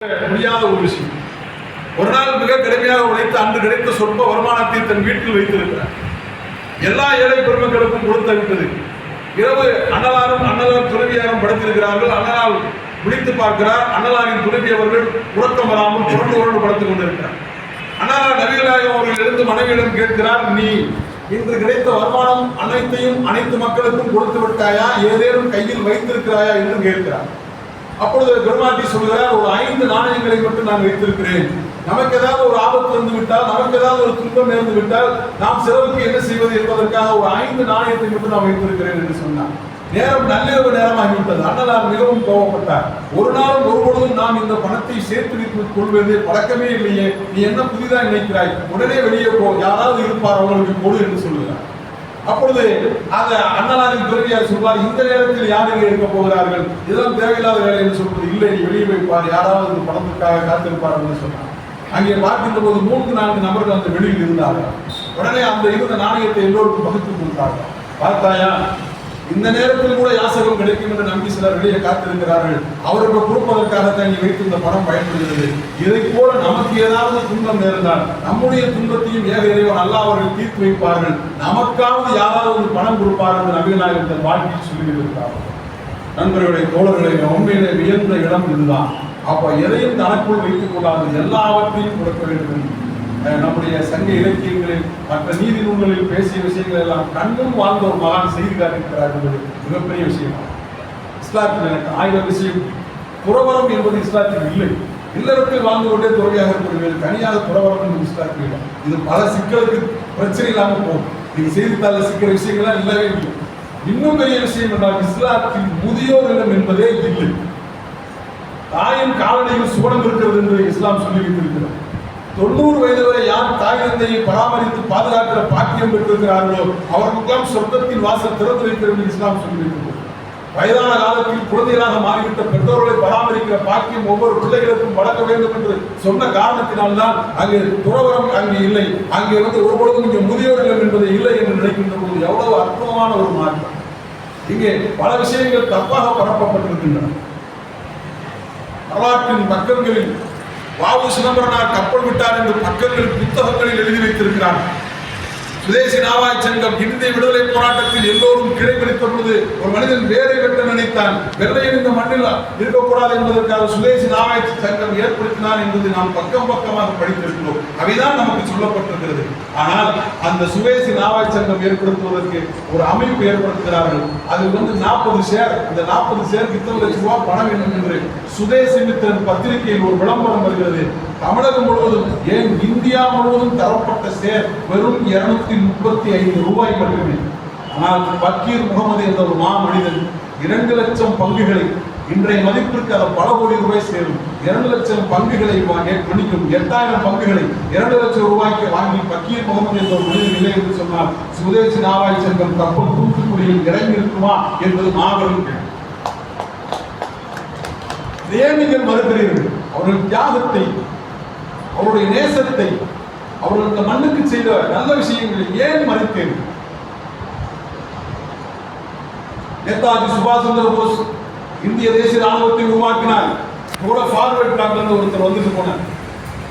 முடியாத ஒரு விஷயம். ஒரு நாள் மிக கடுமையாக உழைத்து அன்று கிடைத்த சொற்ப வருமானத்தை தன் வீட்டில் வைத்திருக்கிறார். எல்லா ஏழை பெருமக்களுக்கும் கொடுத்து விட்டது. இரவு அண்ணலாரும் துறவியாரும் படுத்திருக்கிறார்கள். அண்ணலால் விழித்து பார்க்கிறார். அண்ணலாரின் துறவி அவர்கள் உறக்கம் வராமல் புரண்டு படுத்துக் கொண்டிருக்கிறார். அண்ணலார் நபிகளாக அவர்கள் எழுந்து மனைவியிடம் கேட்கிறார், நீ இன்று கிடைத்த வருமானம் அனைத்தையும் அனைத்து மக்களுக்கும் கொடுத்து விட்டாயா, ஏதேனும் கையில் வைத்திருக்கிறாயா என்று கேட்கிறார். அப்பொழுது பெருமாட்டி சொல்கிறார், ஒரு 5 நாணயங்களை மட்டும் நான் வைத்திருக்கிறேன். நமக்கு ஏதாவது ஒரு ஆபத்து வந்து விட்டால், நமக்கு ஏதாவது ஒரு துன்பம் நேர்ந்து விட்டால் நாம் செலவுக்கு என்ன செய்வது என்பதற்காக ஒரு 5 நாணயத்தை மட்டும் நான் வைத்திருக்கிறேன் என்று சொன்னார். நேரம் நள்ளிரவு நேரமாகிவிட்டது. அண்ணலார் மிகவும் கோபப்பட்டார். ஒரு நாளும் ஒரு பொழுதும் நாம் இந்த பணத்தை சேர்த்து வைத்துக் கொள்வது பழக்கமே இல்லையே, நீ என்ன புதிதாக நினைக்கிறாய், உடனே வெளியே போ, யாராவது இருப்பார் அவங்களுக்கு கொடு என்று சொல்லுகிறார். அப்பொழுது அந்த அண்ணலாரின் துறவியார் சொல்வார், இந்த நேரத்தில் யார் இங்கே இருக்க போகிறார்கள், இதெல்லாம் தேவையில்லாத வேலை என்று சொல்வது இல்லை, நீ வெளியே வைப்பார், யாராவது பணத்துக்காக காத்திருப்பார் என்று சொன்னார். அங்கே பார்க்கின்ற போது 3-4 நபர்கள் அந்த வெளியில் இருந்தார்கள். உடனே அந்த இருந்த நாணயத்தை எல்லோருக்கும் பகிர்ந்து கொடுத்தார்கள். பார்த்தாயா, இந்த நேரத்தில் கூட யாசகம் கிடைக்கும் என்று நம்பி சிலர் வெளியே காத்திருக்கிறார்கள், அவர்கள் கொடுப்பதற்காகத்தான் நீ வைத்திருந்த பணம் பயன்படுகிறது. இதை போல நமக்கு ஏதாவது துன்பம் நேர்ந்தால் நம்முடைய துன்பத்தையும் ஏக இறைவன் அல்லாஹ் அவர்கள் தீர்த்து வைப்பார்கள், நமக்காவது யாராவது பணம் கொடுப்பார்கள் என்று நபிகளாக வாழ்க்கையில் சொல்லியிருக்கிறார்கள். நண்பர்களுடைய தோழர்களை உண்மையிலே வியந்த இடம் இதுதான். அப்ப எதையும் தனக்குள் வைத்துக் கொள்ளாது, எல்லாவற்றையும் கொடுக்க வேண்டும். நம்முடைய சங்க இலக்கியங்களில் மற்ற நீதி நூல்களில் பேசிய விஷயங்கள் எல்லாம் கண்ணும் வாழ்ந்த ஒரு மகான் செய்து காட்டியிருக்கிறார் என்பது மிகப்பெரிய விஷயம். இஸ்லாத்தில் எனக்கு 1000 விஷயம். துறவரம் என்பது இஸ்லாத்தில் இல்லை. இல்லறத்தில் வாழ்ந்து கொண்டே துறவியாக இருக்கக்கூடிய தனியாக துறவரம் என்பது இஸ்லாத்தில் இல்லை. இது பல சிக்கலுக்கு பிரச்சனை இல்லாமல் போகும். நீங்க செய்தித்தாளில் சிக்கிற விஷயங்கள்லாம் இல்லவே இல்லை. இன்னும் பெரிய விஷயம் என்றால் இஸ்லாத்தில் முதியோர் இல்லம் என்பதே இல்லை. தாயின் காலடியில் சுவனம் இருக்கிறது என்று இஸ்லாம் சொல்லி வைத்திருக்கிறது. 90 வயது வரை யார் தாய் தந்தையை பராமரித்து பாதுகாக்கிற பாக்கியம் பெற்றிருக்கிறார்களோ அவர்களுக்கெல்லாம் சொர்க்கத்தின் வாசல் திறந்து வைக்கிறது என்று இஸ்லாம் சொல்லி வைக்கிறது. வயதான காலத்தில் குழந்தைகளாக மாறிவிட்ட பெற்றோர்களை பராமரிக்கிற பாக்கியம் ஒவ்வொரு பிள்ளைகளுக்கும் வழங்க வேண்டும் என்று சொன்ன காரணத்தினால்தான் அங்கே துறவரம் அங்கே இல்லை. அங்கே ஒருபொழுதும் இங்கே முதியோர் இல்லம் என்பது இல்லை என்று நினைக்கின்ற போது எவ்வளவு அற்புதமான ஒரு மாற்றம். இங்கே பல விஷயங்கள் தப்பாக பரப்பப்பட்டிருக்கின்றன. வரலாற்றின் பக்கங்களில் வாவு சிதம்பரனார் கப்பல் விட்டார் என்று பக்கங்களில் புத்தகங்களில் எழுதி வைத்திருக்கிறார். சுதேசி நாவாய் சங்கம் இந்திய விடுதலை போராட்டத்தில் எல்லோரும் கிளை பிடித்த பொழுது ஒரு மனிதன் வேரை வெட்ட நினைத்தான், வெள்ளையன் இந்த மண்ணில் இருக்கக்கூடாது என்பதற்காக சுதேசி நாவாய் சங்கம் ஏற்படுத்தினார் என்பது நாம் பக்கமாக படித்திருக்கிறோம். அவைதான் நமக்கு சொல்லப்பட்டிருக்கிறது. ஆனால் அந்த சுதேசி நாவாய் சங்கம் ஏற்படுத்துவதற்கு ஒரு அமைப்பு ஏற்படுத்துகிறார்கள். அது 40 ஷேர், இந்த 40 ஷேருக்கு இத்தனை லட்சம் ரூபாய் பணம் வேண்டும் என்று சுதேசி மித்திரன் பத்திரிகையில் ஒரு விளம்பரம் வருகிறது. தமிழகம் முழுவதும், ஏன் இந்தியா முழுவதும் தரப்பட்ட ஷேர் வெறும் 235 ரூபாய் மட்டுமே. ஆனால் பக்கீர் முகமது என்ற ஒரு மனிதன் 2 லட்சம் பங்குகளை, இன்றைய மதிப்பிற்கு அது பல கோடி ரூபாய் சேரும், 2 லட்சம் பங்குகளை மன்னிக்கும் 8000 பங்குகளை 2 லட்சம் ரூபாய்க்கு வாங்கி பக்கீர் முகமது என்ற ஒரு மனிதன் இல்லை என்று சொன்னால் சுதேசி நாவாய் சங்கம் கப்பல் தூத்துக்குடியில் இறங்கி இருக்குமா என்பது மாபெரும் கேள்வி. ஏன் நீங்கள் மறுக்கிறீர்கள்? அவர்கள் தியாகத்தை, அவருடைய நேசத்தை, அவர்கள் இந்த மண்ணுக்கு செய்த நல்ல விஷயங்களை ஏன் மறுத்தீர்கள்? நேதாஜி சுபாஷ் சந்திர போஸ் இந்திய தேசிய ராணுவத்தை உருவாக்கினார். கூட ஃபார்வர்ட் பிளாக்ல ஒருத்தர் வந்துட்டு போனார்.